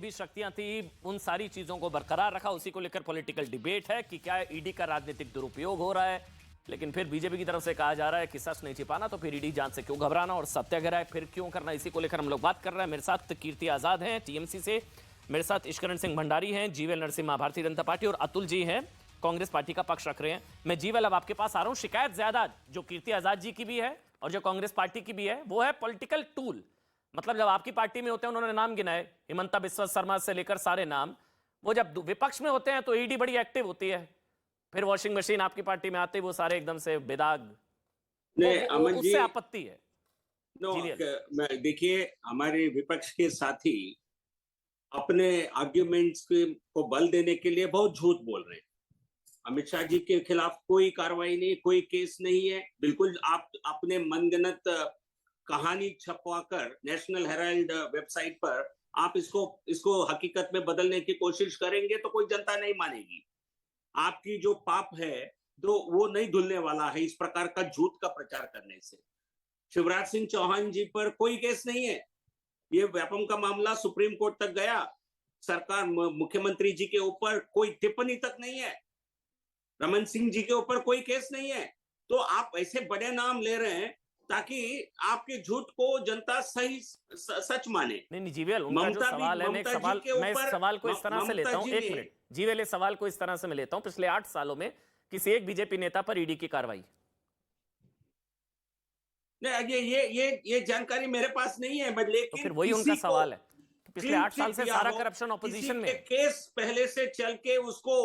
भी शक्तियां थी, उन सारी चीजों को बरकरार रखा। उसी को लेकर पॉलिटिकल डिबेट है कि क्या ईडी का राजनीतिक दुरुपयोग हो रहा है। लेकिन फिर बीजेपी की तरफ से कहा जा रहा है कि सच नहीं छिपाना, तो फिर ईडी जांच से क्यों घबराना और सत्याग्रह फिर क्यों करना। इसी को लेकर हम लोग बात कर रहे हैं। मेरे साथ कीर्ति आजाद हैं टीएमसी से, मेरे साथ ईश्वरण सिंह भंडारी हैं जीवीएल नरसिम्हा भारतीय जनता पार्टी, और अतुल जी हैं कांग्रेस पार्टी का पक्ष रख रहे हैं। मैं जीवीएल अब आपके पास आ रहा हूं। शिकायत ज्यादा जो कीर्ति आजाद जी की भी है और जो कांग्रेस पार्टी की भी है वो है पॉलिटिकल टूल। मतलब जब आपकी पार्टी में होते हैं, उन्होंने नाम गिनाए हिमंता बिस्वा शर्मा से लेकर सारे नाम, वो जब विपक्ष में होते हैं तो ईडी बड़ी एक्टिव होती है। फिर वॉशिंग मशीन आपकी पार्टी में आते ही वो सारे एकदम से बेदाग, उससे आपत्ति है। देखिए, हमारे विपक्ष के साथी अपने आर्ग्यूमेंट्स को बल देने के लिए बहुत झूठ बोल रहे हैं। अमित शाह जी के खिलाफ कोई कार्रवाई नहीं, कोई केस नहीं है। बिल्कुल आप अपने मनगढ़ंत कहानी छपवाकर नेशनल हेराल्ड वेबसाइट पर आप इसको हकीकत में बदलने की कोशिश करेंगे तो कोई जनता नहीं मानेगी। आपकी जो पाप है तो वो नहीं धुलने वाला है इस प्रकार का झूठ का प्रचार करने से। शिवराज सिंह चौहान जी पर कोई केस नहीं है। ये व्यापम का मामला सुप्रीम कोर्ट तक गया। सरकार मुख्यमंत्री जी के ऊपर कोई टिप्पणी तक नहीं है। रमन सिंह जी के ऊपर कोई केस नहीं है। तो आप ऐसे बड़े नाम ले रहे हैं ताकि आपके झूठ को जनता सही सच माने। नहीं जीवीएल, उनका जो सवाल है, मैं इस सवाल को इस तरह से लेता हूं। एक मिनट जीवीएल, इस सवाल को इस तरह से मैं लेता हूं। पिछले 8 सालों में किसी एक बीजेपी नेता पर ईडी की कार्रवाई? नहीं, ये जानकारी मेरे पास नहीं है, लेकिन तो फिर वही उनका सवाल है। पिछले 8 साल से सारा करप्शन ऑपोजिशन में, केस पहले से चल के उसको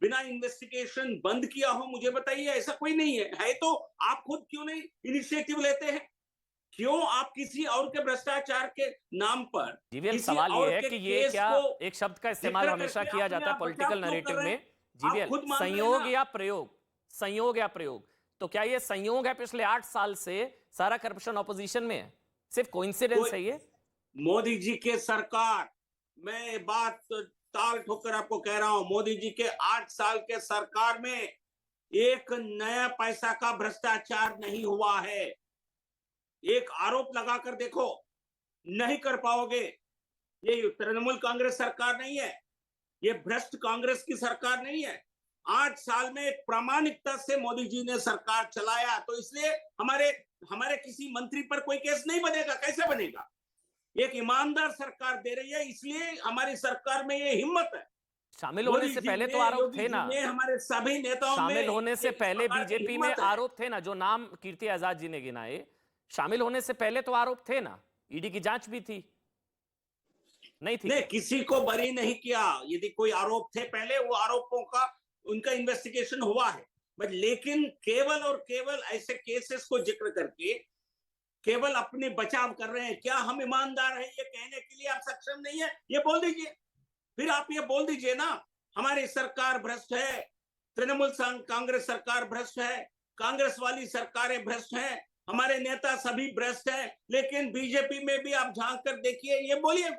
बिना इन्वेस्टिगेशन बंद किया हो, मुझे बताइए। ऐसा कोई नहीं है तो आप खुद क्यों नहीं इनिशिएटिव लेते हैं? क्यों आप किसी और के भ्रष्टाचार के नाम पर? जीवीएल, सवाल ये है कि ये क्या एक शब्द का इस्तेमाल हमेशा किया जाता है पॉलिटिकल नैरेटिव में, जीवीएल, संयोग या प्रयोग, संयोग या प्रयोग। तो क्या ये संयोग है पिछले 8 साल से सारा करप्शन ऑपोजिशन में है? सिर्फ कोइंसिडेंस है ये? मोदी जी के सरकार, मैं बात ताल ठोकर आपको कह रहा हूं, मोदी जी के 8 साल के सरकार में एक नया पैसा का भ्रष्टाचार नहीं हुआ है। एक आरोप लगाकर देखो, नहीं कर पाओगे। ये तृणमूल कांग्रेस सरकार नहीं है, ये भ्रष्ट कांग्रेस की सरकार नहीं है। 8 साल में एक प्रामाणिकता से मोदी जी ने सरकार चलाया, तो इसलिए हमारे किसी मंत्री पर कोई केस नहीं बनेगा। कैसे बनेगा? एक ईमानदार सरकार दे रही है, इसलिए हमारी सरकार में ये हिम्मत है। शामिल होने से पहले तो आरोप थे ना, हमारे सभी नेताओं में शामिल होने से पहले बीजेपी में आरोप थे ना, जो नाम कीर्ति आजाद जी ने गिनाए, शामिल होने से पहले तो आरोप थे ना, ईडी की जांच भी थी, नहीं थी? नहीं, किसी को बरी नहीं किया। यदि कोई आरोप थे पहले, वो आरोपों का उनका इन्वेस्टिगेशन हुआ है, बट लेकिन केवल और केवल ऐसे केसेस को जिक्र करके केवल अपने बचाव कर रहे हैं। क्या हम ईमानदार हैं ये कहने के लिए आप सक्षम नहीं है? ये बोल दीजिए, फिर आप ये बोल दीजिए ना, हमारी सरकार भ्रष्ट है, तृणमूल कांग्रेस सरकार भ्रष्ट है, कांग्रेस वाली सरकारें भ्रष्ट हैं, हमारे नेता सभी भ्रष्ट हैं। लेकिन बीजेपी में भी आप झांक कर देखिए, ये बोलिए।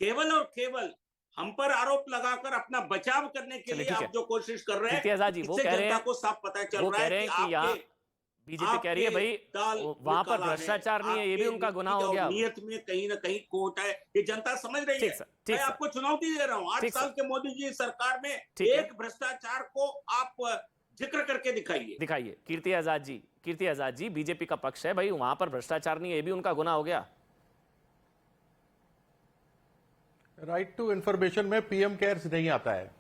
केवल और केवल हम पर आरोप लगाकर अपना बचाव करने के लिए आप जो कोशिश कर रहे हैं, इससे जनता को साफ पता चल रहा है कि आपके बीजेपी कह रही है भाई वहां पर भ्रष्टाचार नहीं है, ये भी उनका गुनाह हो गया। नियत में कहीं ना कहीं खोट है, ये जनता समझ रही है। मैं आपको चुनौती दे रहा हूं, 8 साल के मोदी जी सरकार में एक भ्रष्टाचार को आप जिक्र करके दिखाइए। कीर्ति आजाद जी बीजेपी का पक्ष है भाई, वहां पर भ्रष्टाचार नहीं है, ये भी उनका गुनाह हो गया। राइट टू इंफॉर्मेशन में पीएम केयर्स नहीं आता है।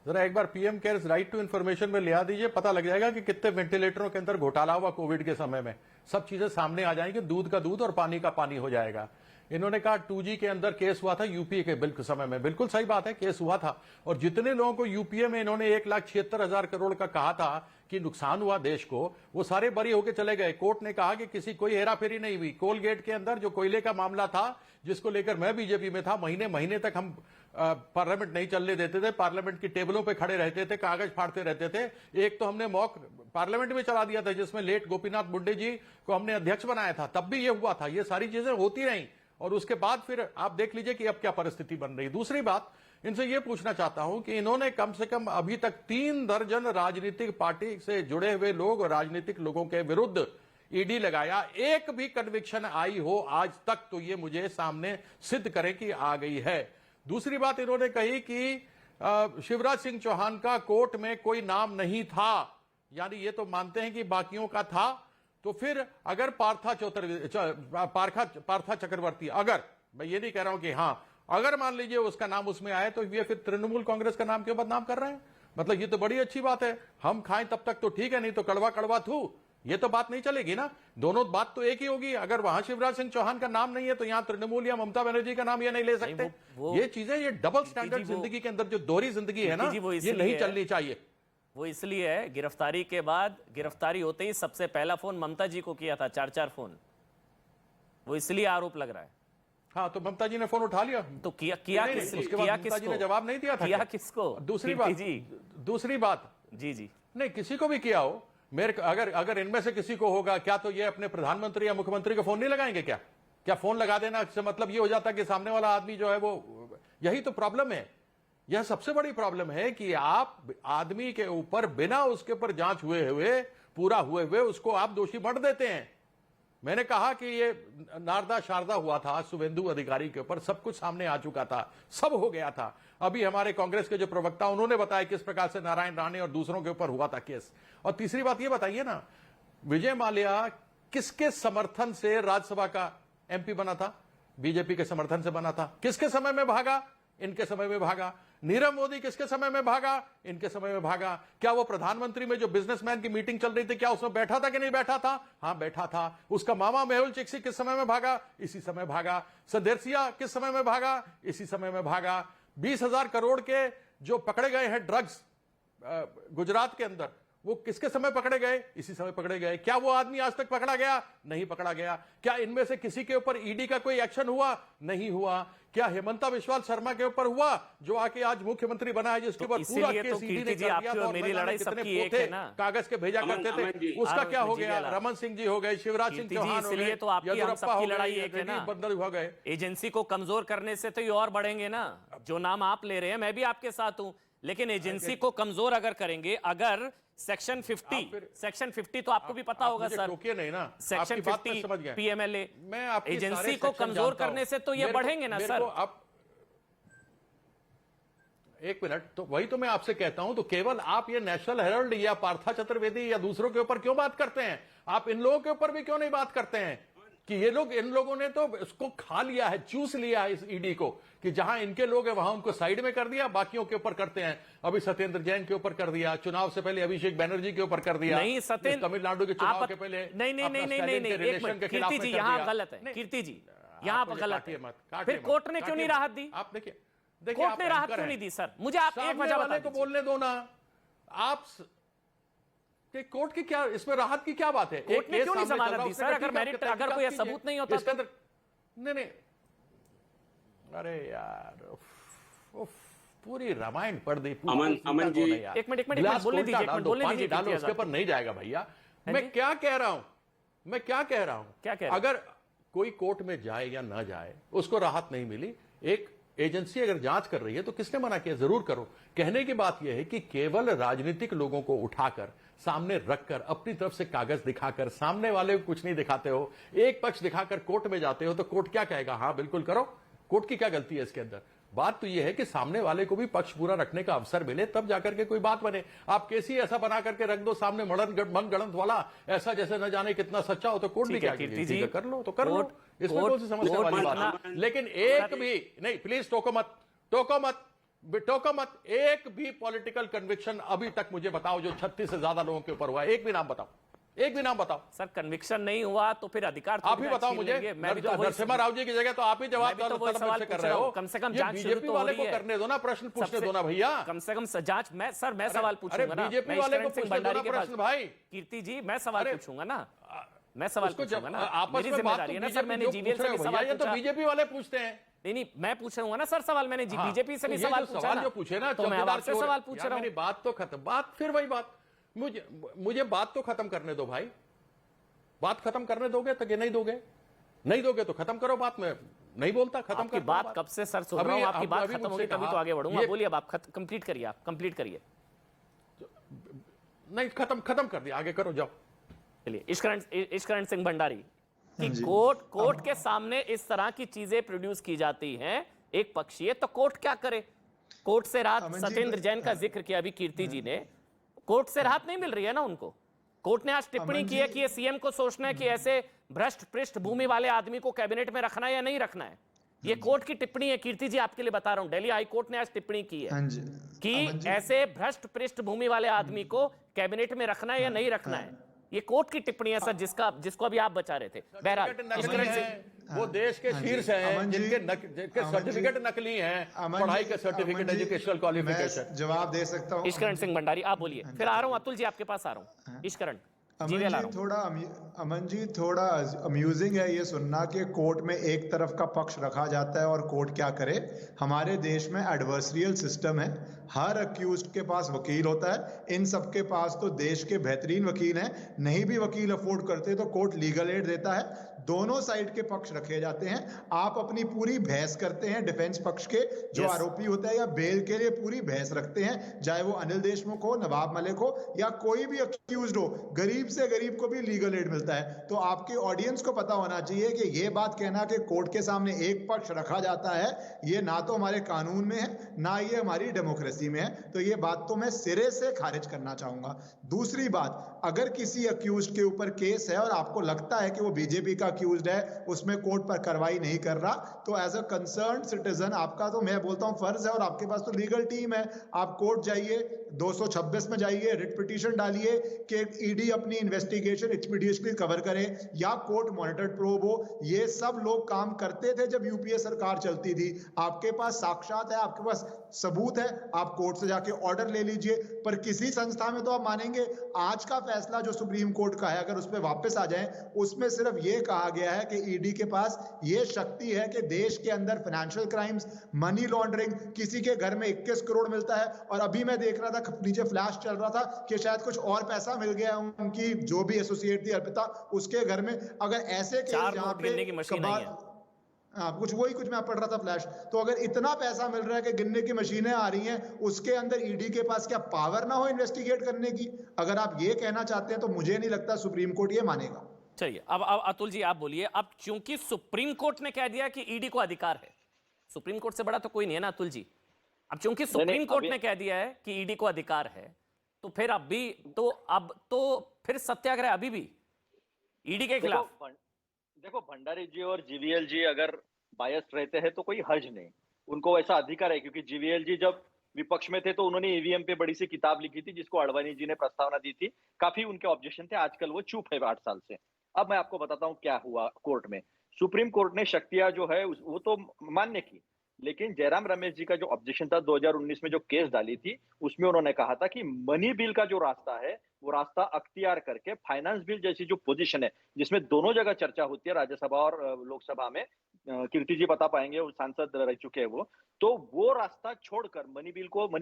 जरा एक बार PM cares right to information में ले आ दीजिए, पता लग जाएगा कि कितने वेंटिलेटरों के अंदर घोटाला हुआ कोविड के समय में। सब चीजें सामने आ जाएंगी, दूध का दूध और पानी का पानी हो जाएगा। इन्होंने कहा 2G के अंदर केस हुआ था यूपीए के बिल के समय में, बिल्कुल सही बात है, केस हुआ था। और जितने लोगों को यूपीए में इन्होंने 1,76,000 करोड़ का कहा था कि नुकसान हुआ देश को, वो सारे बरी होकर चले गए। कोर्ट ने कहा कि किसी कोई हेराफेरी नहीं हुई। कोलगेट के अंदर जो कोयले का मामला था, जिसको लेकर मैं बीजेपी में था, महीने महीने तक हम पार्लियामेंट नहीं चलने देते थे, पार्लियामेंट की टेबलों पे खड़े रहते थे, कागज फाड़ते रहते थे। एक तो हमने मॉक पार्लियामेंट में चला दिया था, जिसमें लेट गोपीनाथ मुंडे जी को हमने अध्यक्ष बनाया था, तब भी ये हुआ था। ये सारी चीजें होती रहीं और उसके बाद फिर आप देख लीजिए कि अब क्या परिस्थिति बन रही। दूसरी बात, इनसे यह पूछना चाहता हूं कि इन्होंने कम से कम अभी तक 3 दर्जन राजनीतिक पार्टी से जुड़े हुए लोग और राजनीतिक लोगों के विरुद्ध ईडी लगाया, एक भी कन्विक्शन आई हो आज तक तो ये मुझे सामने सिद्ध करें कि आ गई है। दूसरी बात इन्होंने कही कि शिवराज सिंह चौहान का कोर्ट में कोई नाम नहीं था, यानी ये तो मानते हैं कि बाकियों का था। तो फिर अगर पार्था चक्रवर्ती, अगर, मैं ये नहीं कह रहा हूं कि हां, अगर मान लीजिए उसका नाम उसमें आए तो ये फिर तृणमूल कांग्रेस का नाम क्यों बदनाम कर रहे हैं? मतलब ये तो बड़ी अच्छी बात है, हम खाएं तब तक तो ठीक है, नहीं तो कड़वा कड़वा थू, ये तो बात नहीं चलेगी ना। दोनों बात तो एक ही होगी। अगर वहां शिवराज सिंह चौहान का नाम नहीं है तो यहां तृणमूल या ममता बनर्जी का नाम ये नहीं ले सकते। ये चीजें, ये डबल स्टैंडर्ड जिंदगी के अंदर जो दोहरी जिंदगी है ना, ये नहीं चलनी चाहिए। वो इसलिए है, गिरफ्तारी के बाद, गिरफ्तारी होते ही सबसे पहला फोन ममता जी को किया था, 4-4 फोन, वो इसलिए आरोप लग रहा है। हाँ, तो ममता जी ने फोन उठा लिया तो किया उसके बाद ममता जी ने जवाब नहीं दिया था? किया किसको? दूसरी बात जी नहीं, किसी को भी किया हो, मेरे अगर इनमें से किसी को होगा, क्या तो ये अपने प्रधानमंत्री या मुख्यमंत्री को फोन नहीं लगाएंगे? क्या फोन लगा देना से मतलब ये हो जाता कि सामने वाला आदमी जो है वो, यही तो प्रॉब्लम है। यह सबसे बड़ी प्रॉब्लम है कि आप आदमी के ऊपर बिना उसके ऊपर जांच पूरा हुए हुए उसको आप दोषी बढ़ देते हैं। मैंने कहा कि ये नारदा शारदा हुआ था शुभेंदु अधिकारी के ऊपर, सब कुछ सामने आ चुका था, सब हो गया था। अभी हमारे कांग्रेस के जो प्रवक्ता, उन्होंने बताया किस प्रकार से नारायण राणे और दूसरों के ऊपर हुआ था केस। और तीसरी बात ये बताइए ना, विजय माल्या किसके समर्थन से राज्यसभा का एमपी बना था? बीजेपी के समर्थन से बना था। किसके समय में भागा? इनके समय में भागा। नीरव मोदी किसके समय में भागा? इनके समय में भागा। क्या वो प्रधानमंत्री में जो बिजनेसमैन की मीटिंग चल रही थी, क्या उसमें बैठा था कि नहीं बैठा था? हां, बैठा था। उसका मामा मेहुल चोकसी किस समय में भागा? इसी समय भागा। संदेशिया किस समय में भागा? इसी समय में भागा। 20,000 करोड़ के जो पकड़े गए हैं ड्रग्स गुजरात के अंदर, वो किसके समय पकड़े गए? इसी समय पकड़े गए। क्या वो आदमी आज तक पकड़ा गया? नहीं पकड़ा गया। क्या इनमें से किसी के ऊपर ईडी का कोई एक्शन हुआ? नहीं हुआ। क्या हेमंता बिस्वा शर्मा के ऊपर हुआ, जो आके आज मुख्यमंत्री बना है, जिसके ऊपर पूरा केस ईडी ने कर दिया था, और मेरी लड़ाई सबकी एक है ना, कागज के भेजा करते थे, उसका क्या हो गया? रमन सिंह जी हो गए, शिवराज सिंह चौहान हो गए, तो आपकी हम सबकी लड़ाई एक है ना, बंदर हो गए। एजेंसी को कमजोर करने से तो ये और बढ़ेंगे ना। जो नाम आप ले रहे हैं, मैं भी आपके साथ हूं, लेकिन एजेंसी को कमजोर अगर करेंगे, अगर सेक्शन 50 तो आपको भी पता होगा सर, टोकिए नहीं ना, सेक्शन 50 पीएमएलए, मैं आपकी एजेंसी को कमजोर करने से तो ये बढ़ेंगे ना सर। आप एक मिनट, तो वही तो मैं आपसे कहता हूं, तो केवल आप ये नेशनल हेराल्ड या पार्था चतुर्वेदी या दूसरों के ऊपर क्यों बात करते हैं? आप इन लोगों के ऊपर भी क्यों नहीं बात करते हैं कि ये लोग, इन लोगों ने तो इसको खा लिया है, चूस लिया है इस ईडी को, कि जहां इनके लोग हैं वहां उनको साइड में कर दिया, बाकियों के ऊपर करते हैं। अभी सत्येंद्र जैन के ऊपर कर दिया, चुनाव से पहले अभिषेक बैनर्जी के ऊपर कर दिया, नहीं सत्येंद्र, तमिलनाडु के चुनाव के पहले नहीं, कीर्ति जी यहाँ गलत है, कीर्ति जी यहाँ पर गलत है। फिर कोर्ट ने क्यों नहीं राहत दी? आप देखिए, कोर्ट ने राहत क्यों नहीं दी सर? मुझे आप एक वजह बता दीजिए। बोलने दो ना आप, कोर्ट की क्या, इसमें राहत की क्या बात है? कोर्ट ने क्यों नहीं जमानत दी सर? अगर मेरिट, अगर कोई सबूत नहीं होता तो? नहीं, अरे यार, पूरी रामायण पढ़ दी। अमन जी, एक मिनट बोलने दीजिए, डालो, उसके ऊपर नहीं जाएगा भैया। मैं क्या कह रहा हूं, क्या कह रहा हूं? अगर कोई कोर्ट में जाए या ना जाए, उसको राहत नहीं मिली, एक एजेंसी अगर जांच कर रही है तो किसने मना किया? जरूर करो। कहने की बात यह है कि केवल राजनीतिक लोगों को उठाकर सामने रखकर, अपनी तरफ से कागज दिखाकर, सामने वाले को कुछ नहीं दिखाते हो, एक पक्ष दिखाकर कोर्ट में जाते हो, तो कोर्ट क्या कहेगा? हां बिल्कुल करो। कोर्ट की क्या गलती है इसके अंदर? बात तो यह है कि सामने वाले को भी पक्ष पूरा रखने का अवसर मिले, तब जाकर के कोई बात बने। आप कैसी ऐसा बना करके रख दो सामने, मन गणत वाला, ऐसा जैसे न जाने कितना सच्चा हो, तो कोर्ट भी क्या कीजिए, कर लो तो कर लो, इसमें कौन सी समस्या वाली बात है? लेकिन एक भी नहीं, प्लीज टोको मत, एक भी पॉलिटिकल कन्विक्शन अभी तक मुझे बताओ जो 36 से ज्यादा लोगों के ऊपर हुआ है, एक भी नाम बताओ। सर कन्विक्शन नहीं हुआ तो फिर अधिकार आप ही बताओ मुझे। नरसिम्हा राव जी की जगह तो आप ही जवाब कर रहे हो। कम से कम जांच बीजेपी वाले को करने दो ना, प्रश्न पूछने दो ना भैया। कम से कम जांच, मैं सवाल पूछूंगा ना, बीजेपी वाले को पूछने दो ना प्रश्न भाई। कीर्ति जी, मैं सवाल पूछूंगा ना, आपस में बात है ना सर। मैंने जीवीएल से सवाल, ये तो बीजेपी वाले पूछते हैं। नहीं, मैं पूछूंगा ना सर सवाल, मैंने बीजेपी से भी सवाल पूछा ना, जो पूछे ना, तो मैं आपसे सवाल पूछ रहा हूं। मेरी बात तो खत्म, बात फिर वही बात, मुझे बात तो खत्म करने दो भाई। बात खत्म करने दोगे तो नहीं दोगे तो खत्म करो बात। में नहीं बोलता, खत्म कर बात। कब से सर सुन रहा हूं आपकी बात खत्म होगी तभी तो आगे बढ़ूंगा। बोलिए, अब आप कंप्लीट करिए। नहीं, खत्म कर दिया, आगे करो, जाओ। चलिए, इश्करण सिंह भंडारी कि कोर्ट के सामने इस तरह की चीजें प्रोड्यूस की जाती हैं, एक पक्षीय, तो कोर्ट क्या करे? कोर्ट से राहत, अमन जी, सत्येंद्र जैन का जिक्र किया अभी कीर्ति जी ने, कोर्ट से राहत नहीं मिल रही है ना उनको। कोर्ट ने आज टिप्पणी अमन की है जी, कि ये सीएम को सोचना है कि ऐसे भ्रष्ट पृष्ठभूमि वाले आदमी को कैबिनेट में रखना है या नहीं रखना है। ये कोर्ट की टिप्पणी है, कीर्ति जी आपके लिए बता रहा हूं, दिल्ली हाई कोर्ट ने आज टिप्पणी की है हाँ जी, कि अमन जी, ऐसे भ्रष्ट पृष्ठभूमि वाले आदमी को कैबिनेट में रखना है या नहीं रखना है। ये कोर्ट की टिप्पणी है सर, जिसको अभी आप बचा रहे थे। बहरहाल सर्टिफिकेट इस नकली तरह से हैं, वो देश के हाँ जी, शीर्ष हैं, अमन जी, जिनके अमन सर्टिफिकेट जी, नकली हैं, अमन पढ़ाई जी, के certificate, Aman ji, educational qualification. मैं जवाब दे सकता हूँ? ईश्वरण सिंह भंडारी आप बोलिए, फिर आ रहा हूं अतुल जी आपके पास आ रहा हूं। ईश्वरण जी अमन वे ला जी रहा हूं। थोड़ा अमन जी थोड़ा अम्यूजिंग है ये सुनना कि कोर्ट में एक तरफ का पक्ष रखा जाता है और कोर्ट क्या करे। हमारे देश में एडवर्सरियल सिस्टम है, हर अक्यूज्ड के पास वकील होता है, इन सब के पास तो देश के बेहतरीन वकील हैं, नहीं भी वकील अफोर्ड करते तो कोर्ट लीगल एड देता है, दोनों साइड के पक्ष रखे जाते हैं। आप अपनी पूरी बहस करते हैं डिफेंस पक्ष के जो Yes. आरोपी होता है या बेल के लिए पूरी बहस रखते हैं, चाहे वो अनिल देशमुख हो, नवाब मलिक हो या कोई भी अक्यूज्ड हो, गरीब से गरीब को भी लीगल एड मिलता है। तो आपके ऑडियंस को पता होना चाहिए कि ये बात कहना कि कोर्ट के सामने एक पक्ष रखा जाता है, ये ना तो हमारे कानून में है ना ये हमारी डेमोक्रेसी में है। तो ये बात तो मैं सिरे से खारिज करना चाहूंगा। दूसरी बात, अगर किसी अक्यूज्ड के ऊपर केस है और आपको लगता है कि वो बीजेपी का अक्यूज्ड है, उसमें कोर्ट पर कार्रवाई नहीं कर रहा, तो एज अ कंसर्न सिटीजन आपका तो मैं बोलता हूं फर्ज है, और आपके पास तो लीगल टीम है, आप कोर्ट जाइए, 226 में जाइए, रिट पिटीशन डालिए कि ईडी अपनी इन्वेस्टिगेशन एक्सपीडिशनली कवर करे या कोर्ट मॉनिटर्ड प्रोब हो। ये सब लोग काम करते थे जब यूपीए सरकार चलती थी। आपके पास साक्षात है, आपके पास सबूत है, आप कोर्ट से जाके ऑर्डर ले लीजिए। पर किसी संस्था में तो आप मानेंगे, आज का फैसला जो सुप्रीम कोर्ट का है, अगर उस पर वापस आ जाए, उसमें सिर्फ ये कहा गया है कि ईडी के पास ये शक्ति है कि देश के अंदर फाइनेंशियल क्राइम्स, मनी लॉन्ड्रिंग, किसी के घर में 21 करोड़ मिलता है, और अभी मैं देख रहा था नीचे फ्लैश चल रहा था कि शायद कुछ और पैसा मिल गया उनकी जो भी एसोसिएट थी अर्पिता, उसके घर में। अगर ऐसे केस 4 जहां नोट गिनने की मशीन कबाड़- नहीं है। कुछ कुछ मैं पढ़ रहा था फ्लैश, तो अगर इतना पैसा मिल रहा है कि गिनने की मशीनें आ रही हैं, उसके अंदर ईडी के पास क्या पावर ना हो इन्वेस्टिगेट करने की? अगर आप ये कहना चाहते हैं तो मुझे नहीं लगता सुप्रीम कोर्ट ये मानेगा। चलिए अब अतुल जी आप बोलिए। अब चूंकि सुप्रीम कोर्ट ने कह दिया कि ईडी को अधिकार है, सुप्रीम कोर्ट से बड़ा तो कोई नहीं है ना अतुल जी। अब चूंकि सुप्रीम कोर्ट ने कह दिया है कि ईडी को अधिकार है, तो फिर अब तो फिर सत्याग्रह अभी भी ईडी के खिलाफ। देखो भंडारी जी और जीवीएल जी अगर बायस्ड रहते हैं तो कोई हर्ज नहीं, उनको वैसा अधिकार है, क्योंकि जीवीएल जी जब विपक्ष में थे तो उन्होंने ईवीएम पे बड़ी सी किताब लिखी थी जिसको अडवाणी जी ने प्रस्तावना दी थी, काफी उनके ऑब्जेक्शन थे, आजकल वो चुप है 8 साल से। अब मैं आपको बताता हूँ क्या हुआ कोर्ट में। सुप्रीम कोर्ट ने शक्तियां जो है वो तो मान्य की, लेकिन जयराम रमेश जी का जो ऑब्जेक्शन था 2019 में जो केस डाली थी, उसमें उन्होंने कहा था कि मनी बिल का जो रास्ता है वो रास्ता अख्तियार करके फाइनेंस बिल जैसी जो पोजीशन है जिसमें दोनों जगह चर्चा होती है, राज्यसभा और लोकसभा में, कीर्ति जी बता पाएंगे, वो सांसद रह चुके हैं वो रास्ता छोड़कर मनी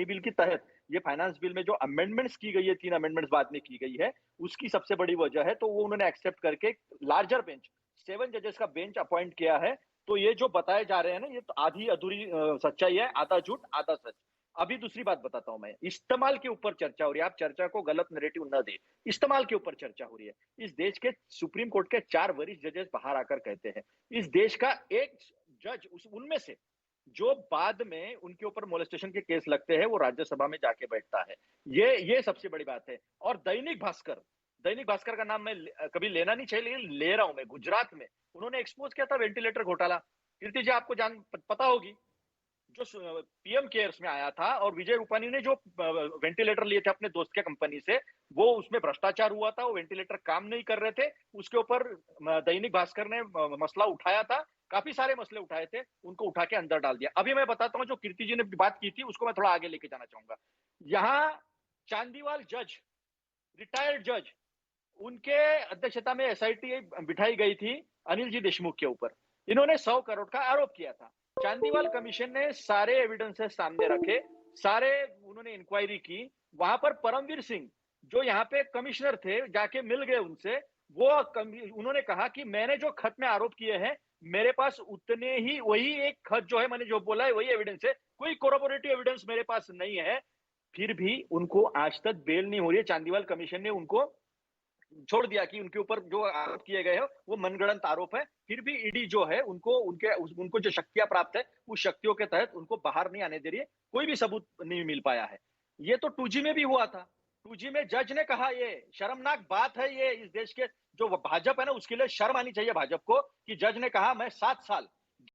बिल के तहत ये फाइनेंस बिल में जो अमेंडमेंट्स की गई है, 3 अमेंडमेंट्स बाद में की गई है, उसकी सबसे बड़ी वजह है, तो वो उन्होंने एक्सेप्ट करके लार्जर बेंच 7 जजेस का बेंच अपॉइंट किया है। तो ये जो बताए जा रहे हैं ना, ये तो आधी अधूरी सच्चाई है, आधा झूठ आधा सच। अभी दूसरी बात बताता हूं मैं, इस्तेमाल के ऊपर चर्चा हो रही है, आप चर्चा को गलत नैरेटिव न दे, इस्तेमाल के ऊपर चर्चा हो रही है। इस देश के सुप्रीम कोर्ट के 4 वरिष्ठ जजेस बाहर आकर कहते हैं, इस देश का एक जज उनमें से जो बाद में उनके ऊपर मोलेस्टेशन के केस लगते हैं वो राज्यसभा में जाके बैठता है। ये सबसे बड़ी बात है। और दैनिक भास्कर का नाम मैं कभी लेना नहीं चाहिए, लेकिन ले रहा हूं मैं। गुजरात में उन्होंने एक्सपोज किया था वेंटिलेटर घोटाला, कीर्ति जी आपको पता होगी, जो पीएम केयर्स में आया था और विजय रूपानी ने जो वेंटिलेटर लिए थे अपने दोस्त के कंपनी से, वो उसमें भ्रष्टाचार हुआ था, वो वेंटिलेटर काम नहीं कर रहे थे, उसके ऊपर दैनिक भास्कर ने मसला उठाया था, काफी सारे मसले उठाए थे, उनको उठा के अंदर डाल दिया। अभी मैं बताता हूं जो कीर्ति जी ने बात की थी उसको मैं थोड़ा आगे लेके जाना चाहूंगा। यहाँ चांदीवाल जज, रिटायर्ड जज, उनके अध्यक्षता में एसआईटी बिठाई गई थी अनिल जी देशमुख के ऊपर। इन्होंने 100 करोड़ का आरोप किया था। चांदीवाल कमीशन ने सारे एविडेंसेस सामने रखे, उन्होंने इंक्वायरी की। वहां पर परमवीर सिंह जो यहाँ पे कमिश्नर थे जाके मिल गए उनसे, उन्होंने कहा कि मैंने जो खत में आरोप किए हैं मेरे पास उतने ही, वही एक खत जो है मैंने जो बोला है वही एविडेंस है, कोई कोरोबोरेटिव एविडेंस मेरे पास नहीं है। फिर भी उनको आज तक बेल नहीं हो रही है। चांदीवाल कमीशन ने उनको छोड़ दिया कि उनके ऊपर जो आरोप किए गए हैं वो मनगढ़ंत आरोप है। फिर भी ईडी जो है उनको जो शक्तियां प्राप्त है उस शक्तियों के तहत उनको बाहर नहीं आने दे रही है। कोई भी सबूत नहीं मिल पाया है। ये तो 2G में भी हुआ था। 2G में जज ने कहा, ये शर्मनाक बात है, ये इस देश के जो भाजपा है ना उसके लिए शर्म आनी चाहिए भाजपा को, कि जज ने कहा मैं 7 साल